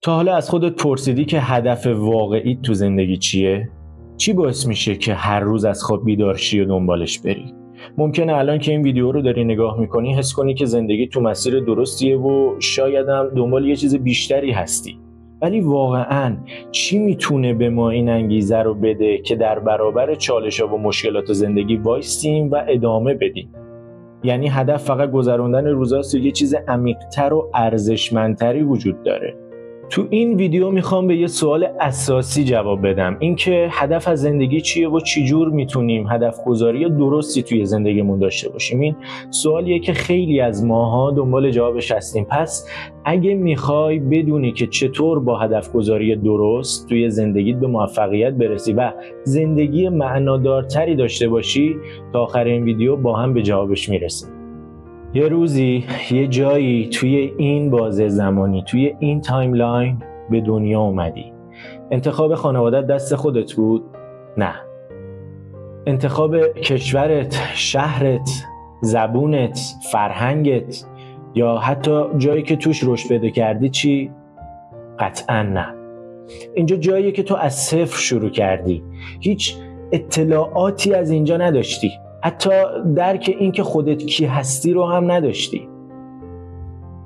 تا حالا از خودت پرسیدی که هدف واقعی تو زندگی چیه؟ چی باعث میشه که هر روز از خواب بیدار شی و دنبالش بری؟ ممکنه الان که این ویدیو رو داری نگاه میکنی حس کنی که زندگی تو مسیر درستیه و شاید هم دنبال یه چیز بیشتری هستی. ولی واقعاً چی میتونه به ما این انگیزه رو بده که در برابر چالش‌ها و مشکلات زندگی وایسیم و ادامه بدیم؟ یعنی هدف فقط گذروندن روزاست یا یه چیز عمیق‌تر و ارزشمندتری وجود داره؟ تو این ویدیو میخوام به یه سوال اساسی جواب بدم، اینکه هدف از زندگی چیه و چجور میتونیم هدف گذاری درستی توی زندگیمون داشته باشیم. این سوالیه که خیلی از ماها دنبال جوابش هستیم. پس اگه میخوای بدونی که چطور با هدف گذاری درست توی زندگیت به موفقیت برسی و زندگی معنادارتری داشته باشی، تا آخر این ویدیو با هم به جوابش میرسیم. یه روزی یه جایی توی این بازه زمانی، توی این تایملاین به دنیا اومدی. انتخاب خانوادت دست خودت بود؟ نه. انتخاب کشورت، شهرت، زبونت، فرهنگت یا حتی جایی که توش رشد پیدا کردی چی؟ قطعاً نه. اینجا جاییه که تو از صفر شروع کردی. هیچ اطلاعاتی از اینجا نداشتی. حتی درک این که خودت کی هستی رو هم نداشتی.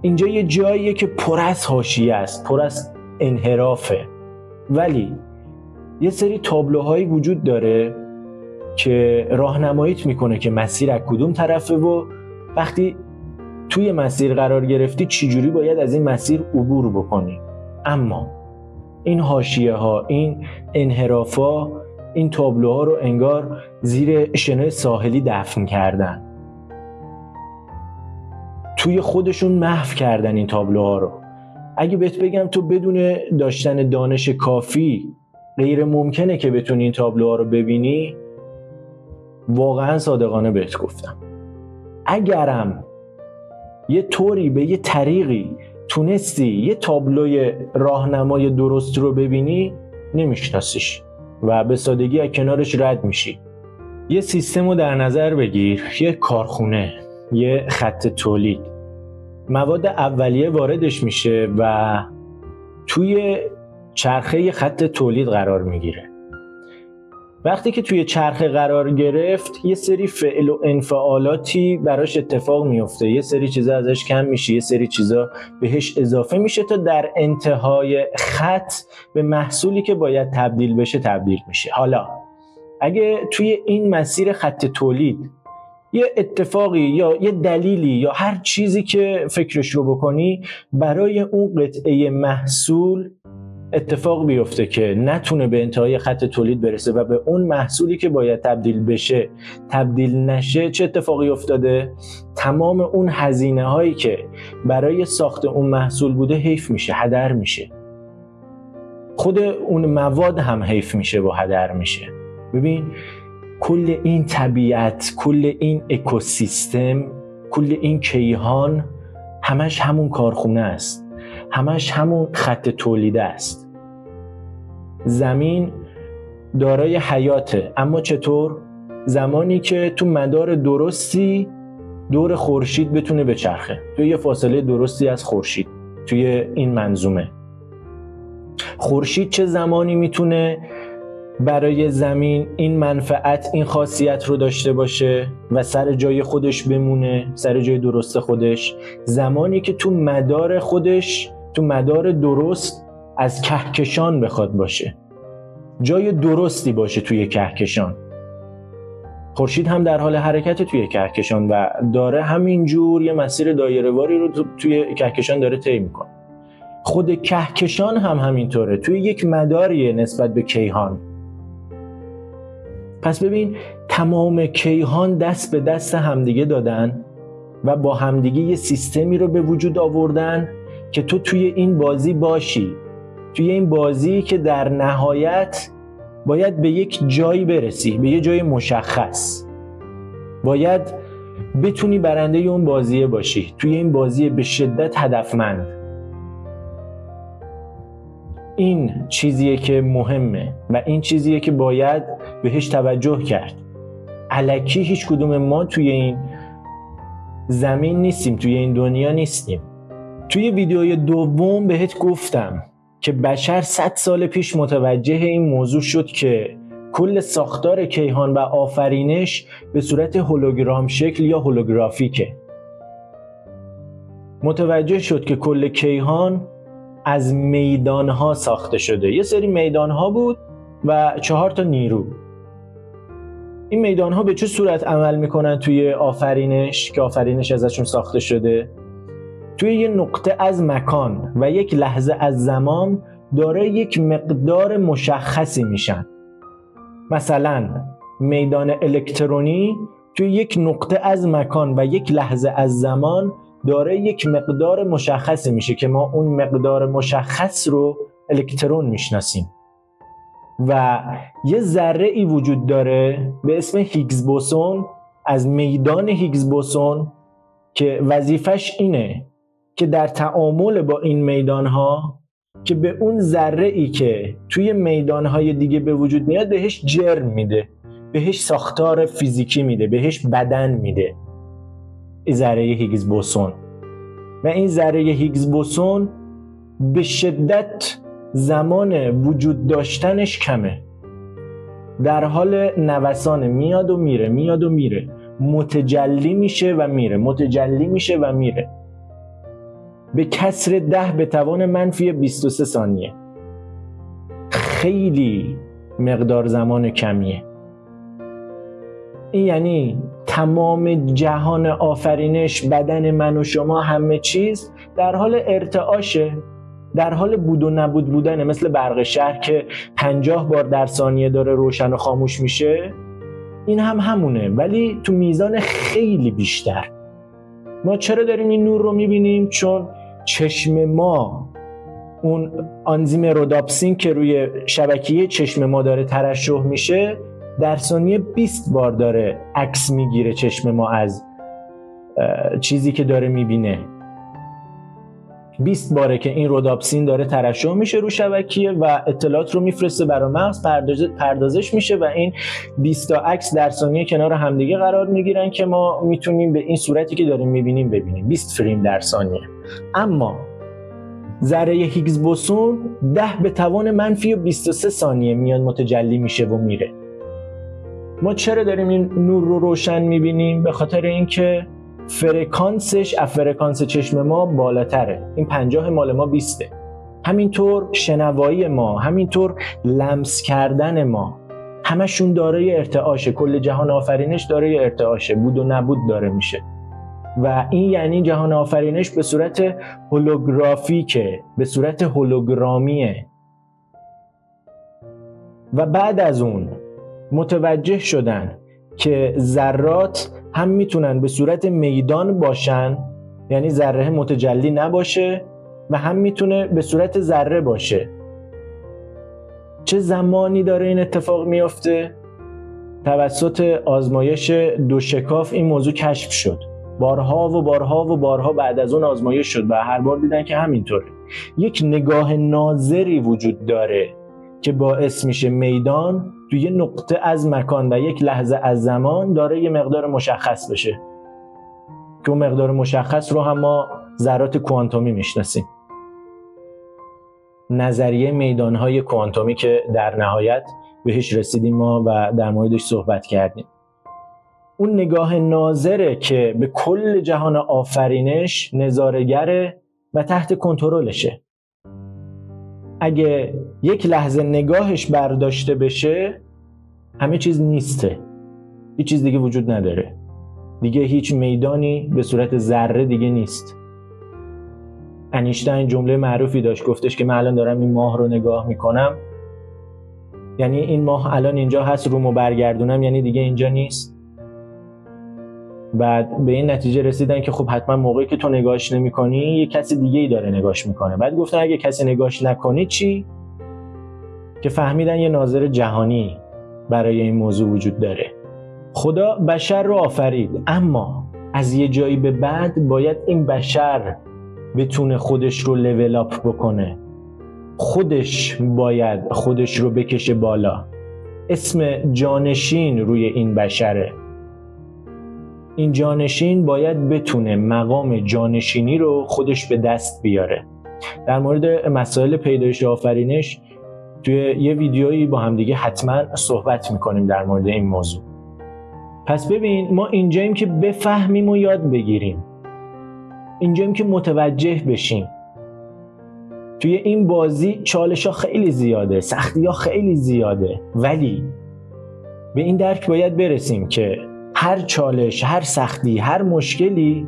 اینجا یه جاییه که پر از حاشیه است، پر از انحرافه. ولی یه سری تابلوهایی وجود داره که راهنماییت میکنه که مسیر از کدوم طرفه و وقتی توی مسیر قرار گرفتی چجوری باید از این مسیر عبور بکنی. اما این حاشیه ها، این انحرافا، این تابلوها رو انگار زیر شنای ساحلی دفن کردن. توی خودشون محو کردن این تابلوها رو. اگه بهت بگم تو بدون داشتن دانش کافی غیر ممکنه که بتونی این تابلوها رو ببینی، واقعا صادقانه بهت گفتم. اگرم یه طوری به یه طریقی تونستی یه تابلوی راهنمای درست رو ببینی، نمیشناسیش و به سادگی از کنارش رد میشی. یه سیستم رو در نظر بگیر، یه کارخونه، یه خط تولید. مواد اولیه واردش میشه و توی چرخه خط تولید قرار میگیره. وقتی که توی چرخه قرار گرفت، یه سری فعل و انفعالاتی براش اتفاق میفته. یه سری چیزا ازش کم میشه، یه سری چیزا بهش اضافه میشه تا در انتهای خط به محصولی که باید تبدیل بشه تبدیل میشه. حالا اگه توی این مسیر خط تولید یه اتفاقی یا یه دلیلی یا هر چیزی که فکرش رو بکنی برای اون قطعه محصول اتفاق بیفته که نتونه به انتهای خط تولید برسه و به اون محصولی که باید تبدیل بشه تبدیل نشه، چه اتفاقی افتاده؟ تمام اون هزینه هایی که برای ساخت اون محصول بوده حیف میشه، هدر میشه. خود اون مواد هم حیف میشه و هدر میشه. ببین کل این طبیعت، کل این اکوسیستم، کل این کیهان همش همون کارخونه است، همش همون خط تولیده است. زمین دارای حیاته، اما چطور؟ زمانی که تو مدار درستی دور خورشید بتونه بچرخه، توی یه فاصله درستی از خورشید. توی این منظومه خورشید چه زمانی میتونه برای زمین این منفعت، این خاصیت رو داشته باشه و سر جای خودش بمونه، سر جای درست خودش؟ زمانی که تو مدار خودش، تو مدار درست از کهکشان بخواد باشه، جای درستی باشه توی کهکشان. خورشید هم در حال حرکت توی کهکشان و داره همینجور یه مسیر دایره‌واری رو توی کهکشان داره طی میکنه. خود کهکشان هم همینطوره، توی یک مداریه نسبت به کیهان. پس ببین تمام کیهان دست به دست همدیگه دادن و با همدیگه یه سیستمی رو به وجود آوردن که تو توی این بازی باشی، توی این بازی که در نهایت باید به یک جایی برسی، به یه جای مشخص. باید بتونی برنده اون بازیه باشی، توی این بازی به شدت هدفمند. این چیزیه که مهمه و این چیزیه که باید بهش توجه کرد. الکی هیچ کدوم ما توی این زمین نیستیم، توی این دنیا نیستیم. توی ویدیوی دوم بهت گفتم که بشر 100 سال پیش متوجه این موضوع شد که کل ساختار کیهان و آفرینش به صورت هولوگرام شکل یا هولوگرافیکه. متوجه شد که کل کیهان از میدانها ساخته شده. یه سری میدانها بود و 4 تا نیرو. این میدانها به چه صورت عمل میکنن توی آفرینش که آفرینش ازشون ساخته شده؟ توی یه نقطه از مکان و یک لحظه از زمان داره یک مقدار مشخصی میشن. مثلا میدان الکترونی توی یک نقطه از مکان و یک لحظه از زمان داره یک مقدار مشخصی میشه که ما اون مقدار مشخص رو الکترون میشناسیم. و یه ذره ای وجود داره به اسم هیگز بوسون از میدان هیگز بوسون که وظیفش اینه که در تعامل با این میدانها که به اون ذره ای که توی میدانهای دیگه به وجود میاد بهش جرم میده، بهش ساختار فیزیکی میده، بهش بدن میده. این ذره هیگز بوسون و این ذره هیگز بوسون به شدت زمان وجود داشتنش کمه، در حال نوسان، میاد و میره، میاد و میره، متجلی میشه و میره، متجلی میشه و میره به کسر 10 به توان منفی 23 ثانیه. خیلی مقدار زمان کمیه. این یعنی تمام جهان آفرینش، بدن من و شما، همه چیز در حال ارتعاشه، در حال بود و نبود بودنه. مثل برق شهر که 50 بار در ثانیه داره روشن و خاموش میشه، این هم همونه ولی تو میزان خیلی بیشتر. ما چرا داریم این نور رو میبینیم؟ چون چشم ما اون آنزیم روداپسین که روی شبکیه چشم ما داره ترشح میشه در ثانیه 20 بار داره عکس میگیره چشم ما از چیزی که داره میبینه. 20 باره که این روداپسین داره ترشح میشه رو شبکیه و اطلاعات رو میفرسته برای مغز، پردازش میشه و این 20 تا عکس در ثانیه کنار همدیگه قرار میگیرن که ما میتونیم به این صورتی که داریم میبینیم ببینیم، 20 فریم در ثانیه. اما ذره هیگز بوسون 10 به توان منفی 23 ثانیه میاد متجلی میشه و میره. ما چرا داریم این نور رو روشن میبینیم؟ به خاطر اینکه فرکانسش از فرکانس چشم ما بالاتره. این 50 مال ما 20. همینطور شنوایی ما، همینطور لمس کردن ما، همشون دارای ارتعاشه. کل جهان آفرینش دارای ارتعاشه، بود و نبود داره میشه و این یعنی جهان آفرینش به صورت هولوگرافیکه، به صورت هولوگرامیه. و بعد از اون متوجه شدن که ذرات هم میتونن به صورت میدان باشن، یعنی ذره متجلی نباشه، و هم میتونه به صورت ذره باشه. چه زمانی داره این اتفاق میفته؟ توسط آزمایش دوشکاف این موضوع کشف شد. بارها و بارها و بارها بعد از اون آزمایش شد و هر بار دیدن که همینطوره. یک نگاه ناظری وجود داره که باعث میشه میدان توی یه نقطه از مکان و یک لحظه از زمان داره یه مقدار مشخص بشه که اون مقدار مشخص رو هم ما ذرات کوانتومی میشناسیم. نظریه میدانهای کوانتومی که در نهایت بهش رسیدیم ما و در موردش صحبت کردیم. اون نگاه ناظره که به کل جهان آفرینش نظاره‌گره و تحت کنترلشه. اگه یک لحظه نگاهش برداشته بشه همه چیز نیسته، هیچ چیز دیگه وجود نداره دیگه، هیچ میدانی به صورت ذره دیگه نیست. انیشتین جمله معروفی داشت، گفتش که من الان دارم این ماه رو نگاه میکنم، یعنی این ماه الان اینجا هست، رومو برگردونم یعنی دیگه اینجا نیست. بعد به این نتیجه رسیدن که خب حتما موقعی که تو نگاهش نمی‌کنی یه کسی دیگه‌ای داره نگاهش میکنه. بعد گفتن اگه کسی نگاهش نکنه چی؟ که فهمیدن یه ناظر جهانی برای این موضوع وجود داره. خدا بشر رو آفرید، اما از یه جایی به بعد باید این بشر بتونه خودش رو لول اپ بکنه، خودش باید خودش رو بکشه بالا. اسم جانشین روی این بشره. این جانشین باید بتونه مقام جانشینی رو خودش به دست بیاره. در مورد مسائل پیدایش آفرینش توی یه ویدیویی با همدیگه حتما صحبت میکنیم در مورد این موضوع. پس ببین، ما اینجاییم که بفهمیم و یاد بگیریم، اینجاییم که متوجه بشیم. توی این بازی چالش ها خیلی زیاده، سختی ها خیلی زیاده، ولی به این درک باید برسیم که هر چالش، هر سختی، هر مشکلی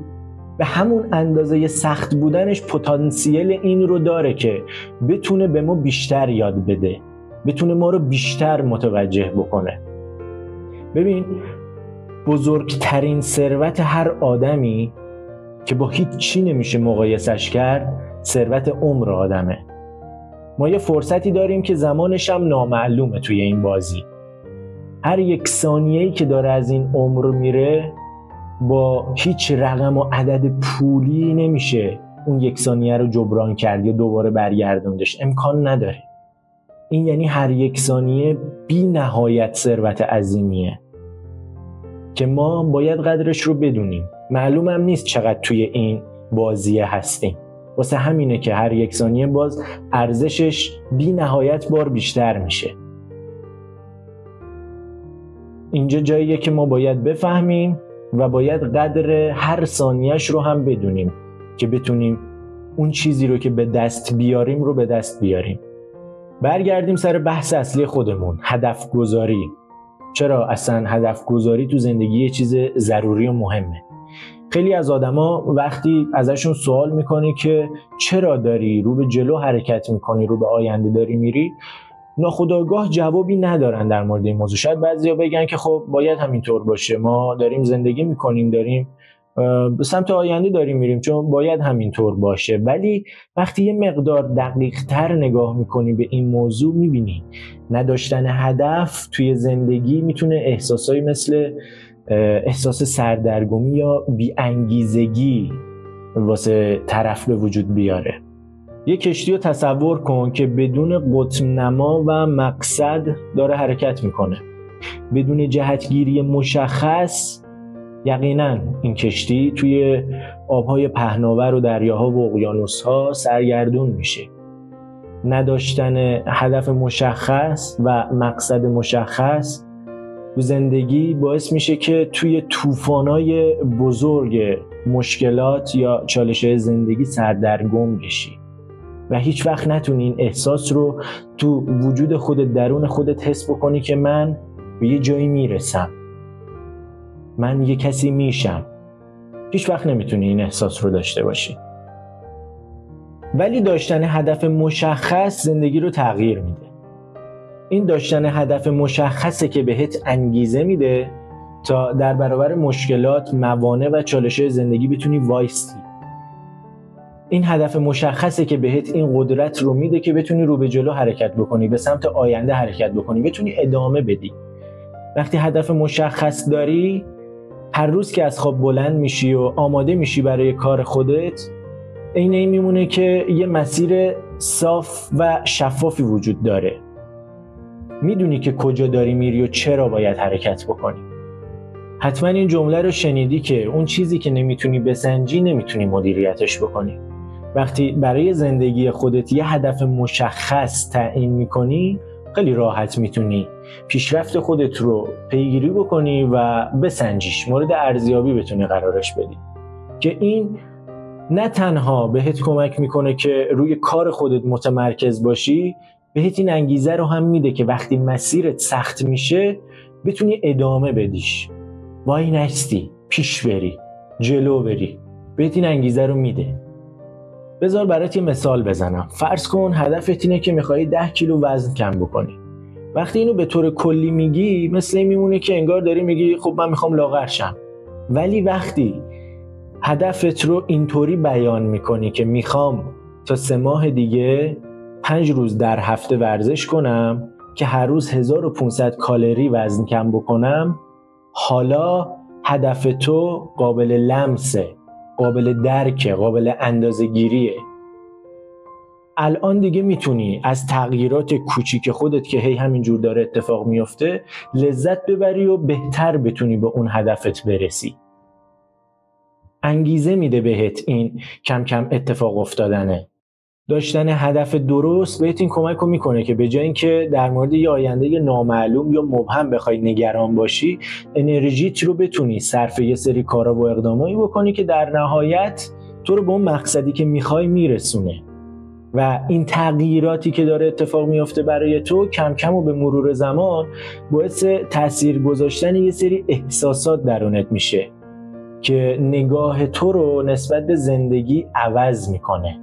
به همون اندازه سخت بودنش پتانسیل این رو داره که بتونه به ما بیشتر یاد بده، بتونه ما رو بیشتر متوجه بکنه. ببین، بزرگترین ثروت هر آدمی که با هیچ چی نمیشه مقایسش کرد، ثروت عمر آدمه. ما یه فرصتی داریم که زمانش هم نامعلومه توی این بازی. هر یک ثانیه‌ای که داره از این عمر میره با هیچ رقم و عدد پولی نمیشه اون یک ثانیه رو جبران کرد یا دوباره برگردوندش، امکان نداره. این یعنی هر یک ثانیه بی نهایت ثروت عظیمیه که ما باید قدرش رو بدونیم. معلومم نیست چقدر توی این بازیه هستیم، واسه همینه که هر یک ثانیه باز ارزشش بی نهایت بار بیشتر میشه. اینجا جاییه که ما باید بفهمیم و باید قدر هر ثانیهش رو هم بدونیم که بتونیم اون چیزی رو که به دست بیاریم رو به دست بیاریم. برگردیم سر بحث اصلی خودمون، هدف گذاری. چرا اصلا هدف گذاری تو زندگی یه چیز ضروری و مهمه؟ خیلی از آدما وقتی ازشون سوال میکنی که چرا داری رو به جلو حرکت میکنی، رو به آینده داری میری، ناخودآگاه جوابی ندارن در مورد این موضوع. شاید بعضیا بگن که خب باید همینطور باشه، ما داریم زندگی میکنیم، داریم به سمت آینده داریم میریم، چون باید همینطور باشه. ولی وقتی یه مقدار دقیق تر نگاه میکنی به این موضوع، میبینی نداشتن هدف توی زندگی میتونه احساسایی مثل احساس سردرگمی یا بی‌انگیزگی واسه طرف به وجود بیاره. یه کشتی رو تصور کن که بدون قطب نما و مقصد داره حرکت میکنه، بدون جهتگیری مشخص. یقینا این کشتی توی آبهای پهناور و دریاها و اقیانوسها سرگردون میشه. نداشتن هدف مشخص و مقصد مشخص تو زندگی باعث میشه که توی طوفانای بزرگ مشکلات یا چالش‌های زندگی سردرگم بشی و هیچ وقت نتونی این احساس رو تو وجود خودت، درون خودت حس بکنی که من به یه جایی میرسم، من یه کسی میشم. هیچ وقت نمیتونی این احساس رو داشته باشی. ولی داشتن هدف مشخص زندگی رو تغییر میده. این داشتن هدف مشخصه که بهت انگیزه میده تا در برابر مشکلات، موانع و چالش‌های زندگی بتونی وایستی. این هدف مشخصه که بهت این قدرت رو میده که بتونی رو به جلو حرکت بکنی، به سمت آینده حرکت بکنی، بتونی ادامه بدی. وقتی هدف مشخص داری، هر روز که از خواب بلند میشی و آماده میشی برای کار خودت، این میمونه که یه مسیر صاف و شفافی وجود داره. میدونی که کجا داری میری و چرا باید حرکت بکنی. حتما این جمله رو شنیدی که اون چیزی که نمیتونی بسنجی نمیتونی مدیریتش بکنی. وقتی برای زندگی خودت یه هدف مشخص تعیین میکنی، خیلی راحت میتونی پیشرفت خودت رو پیگیری بکنی و بسنجیش، مورد ارزیابی بتونی قرارش بدی، که این نه تنها بهت کمک میکنه که روی کار خودت متمرکز باشی، بهت این انگیزه رو هم میده که وقتی مسیرت سخت میشه بتونی ادامه بدیش، وای نستی، پیش بری، جلو بری. بهت این انگیزه رو میده. بذار برات یه مثال بزنم. فرض کن هدفت اینه که میخوای 10 کیلو وزن کم بکنی. وقتی اینو به طور کلی میگی، مثل این میمونه که انگار داری میگی خب من میخوام لاغر شم. ولی وقتی هدفت رو اینطوری بیان میکنی که میخوام تا 3 ماه دیگه 5 روز در هفته ورزش کنم که هر روز 1500 کالری وزن کم بکنم، حالا هدف تو قابل لمسه، قابل درکه، قابل اندازه‌گیریه. الان دیگه میتونی از تغییرات کوچیک خودت که هی همینجور داره اتفاق میفته لذت ببری و بهتر بتونی به اون هدفت برسی. انگیزه میده بهت این کم کم اتفاق افتادنه. داشتن هدف درست بهت این کمک رو میکنه که به جای اینکه در مورد یه آینده نامعلوم یا مبهم بخوای نگران باشی، انرژیت رو بتونی صرف یه سری کارا و اقدامایی بکنی که در نهایت تو رو به اون مقصدی که میخوای میرسونه. و این تغییراتی که داره اتفاق میفته برای تو کم کم و به مرور زمان باعث تأثیر گذاشتن یه سری احساسات درونت میشه که نگاه تو رو نسبت به زندگی عوض میکنه.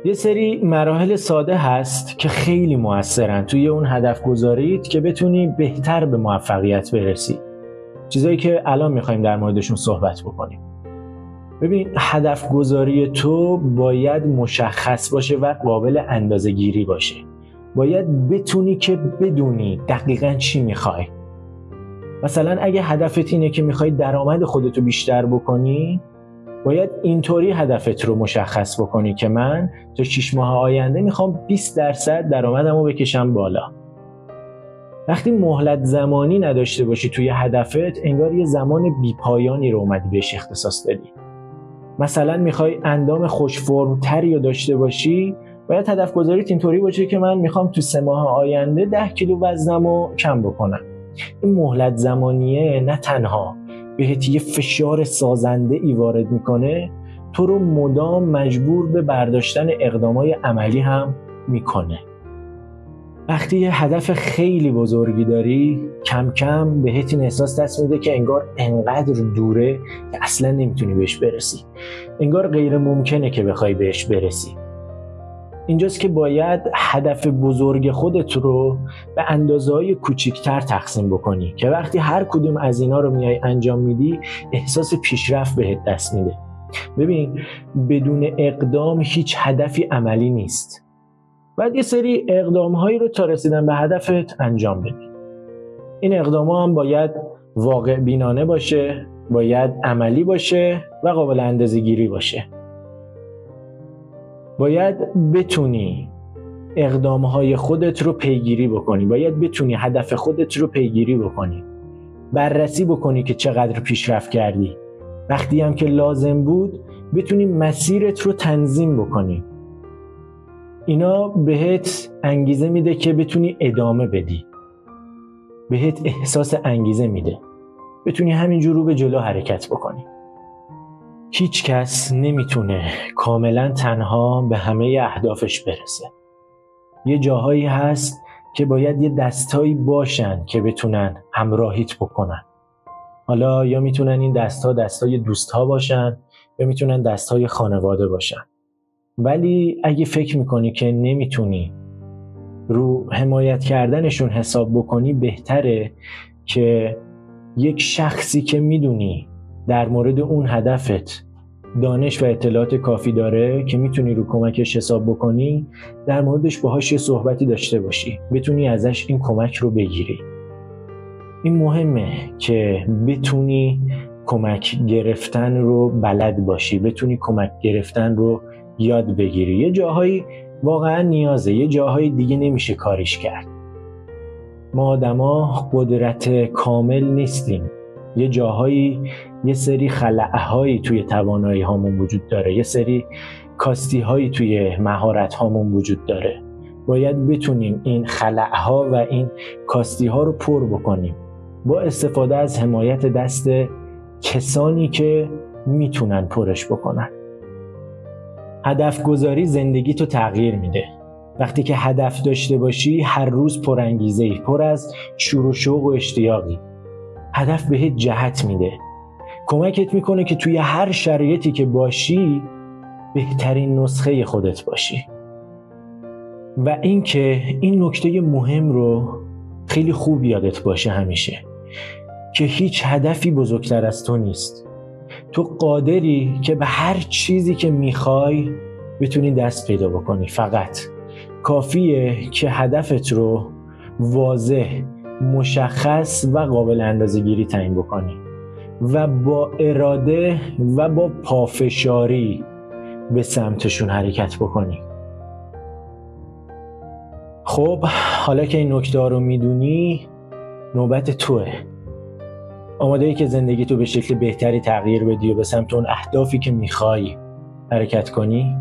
یه سری مراحل ساده هست که خیلی موثرن توی اون هدف گذاریت که بتونی بهتر به موفقیت برسی. چیزایی که الان میخوایم در موردشون صحبت بکنیم. ببین، هدف گذاری تو باید مشخص باشه و قابل اندازه گیری باشه. باید بتونی که بدونی دقیقاً چی میخوای. مثلا اگه هدفت اینه که میخوای درآمد خودتو بیشتر بکنی، باید اینطوری هدفت رو مشخص بکنی که من تا 6 ماه آینده میخوام 20% درآمدمو بکشم بالا. وقتی مهلت زمانی نداشته باشی توی هدفت، انگار یه زمان بیپایانی رو اومدی بهش اختصاص دادی. مثلا میخوای اندام خوش فرم تری رو داشته باشی، باید هدف گذاریت اینطوری باشه که من میخوام تو 3 ماه آینده 10 کیلو وزنمو کم بکنم. این مهلت زمانیه نه تنها بهت یه فشار سازنده ای وارد میکنه، تو رو مدام مجبور به برداشتن اقدامای عملی هم میکنه. وقتی یه هدف خیلی بزرگی داری، کم کم بهت این احساس دست میده که انگار انقدر دوره که اصلا نمیتونی بهش برسی. انگار غیر ممکنه که بخوای بهش برسی. اینجاست که باید هدف بزرگ خودت رو به اندازه‌های کوچیک‌تر تقسیم بکنی که وقتی هر کدوم از اینا رو میای انجام میدی، احساس پیشرفت بهت دست میده. ببین، بدون اقدام هیچ هدفی عملی نیست. باید یه سری اقدام‌هایی رو تا رسیدن به هدفت انجام بدی. این اقدام‌ها هم باید واقع بینانه باشه، باید عملی باشه و قابل اندازه‌گیری باشه. باید بتونی اقدامهای خودت رو پیگیری بکنی، باید بتونی هدف خودت رو پیگیری بکنی، بررسی بکنی که چقدر پیشرفت کردی. وقتی هم که لازم بود بتونی مسیرت رو تنظیم بکنی. اینا بهت انگیزه میده که بتونی ادامه بدی، بهت احساس انگیزه میده، بتونی همینجور رو به جلو حرکت بکنی. هیچ کس نمیتونه کاملا تنها به همه اهدافش برسه. یه جاهایی هست که باید یه دستایی باشن که بتونن همراهیت بکنن. حالا یا میتونن این دستای دوستها باشن یا میتونن دستای خانواده باشن. ولی اگه فکر میکنی که نمیتونی رو حمایت کردنشون حساب بکنی، بهتره که یک شخصی که میدونی در مورد اون هدفت دانش و اطلاعات کافی داره که میتونی رو کمکش حساب بکنی، در موردش باهاش یه صحبتی داشته باشی، بتونی ازش این کمک رو بگیری. این مهمه که بتونی کمک گرفتن رو بلد باشی، بتونی کمک گرفتن رو یاد بگیری. یه جاهایی واقعا نیازه، یه جاهایی دیگه نمیشه کاریش کرد. ما آدما قدرت کامل نیستیم. یه جاهایی یه سری خلأهایی توی توانایی هامون وجود داره، یه سری کاستی هایی توی مهارت هامون وجود داره. باید بتونیم این خلأها و این کاستی ها رو پر بکنیم با استفاده از حمایت دست کسانی که میتونن پرش بکنن. هدف گذاری زندگی تو تغییر میده. وقتی که هدف داشته باشی، هر روز پرانگیزه‌ای، پر از شور و شوق و اشتیاقی. هدف بهت جهت میده، کمکت میکنه که توی هر شرایطی که باشی بهترین نسخه خودت باشی. و اینکه این نکته مهم رو خیلی خوب یادت باشه همیشه، که هیچ هدفی بزرگتر از تو نیست. تو قادری که به هر چیزی که میخوای بتونی دست پیدا بکنی. فقط کافیه که هدفت رو واضح، مشخص و قابل اندازه‌گیری تعیین بکنی و با اراده و با پافشاری به سمتشون حرکت بکنی. خب حالا که این نکته رو میدونی، نوبت توه. آماده‌ای که زندگی تو به شکل بهتری تغییر بدی و به سمت اون اهدافی که میخوای حرکت کنی؟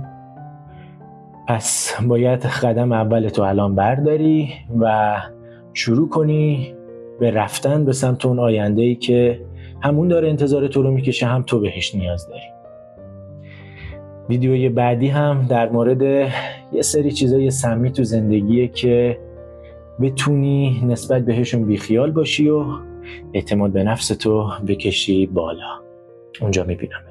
پس باید قدم اول تو الان برداری و شروع کنی به رفتن به سمت اون آینده‌ای که همون داره انتظار تو رو میکشه، هم تو بهش نیاز داری. ویدیوی بعدی هم در مورد یه سری چیزای سمی تو زندگیه که بتونی نسبت بهشون بیخیال باشی و اعتماد به نفس تو بکشی بالا. اونجا میبینم.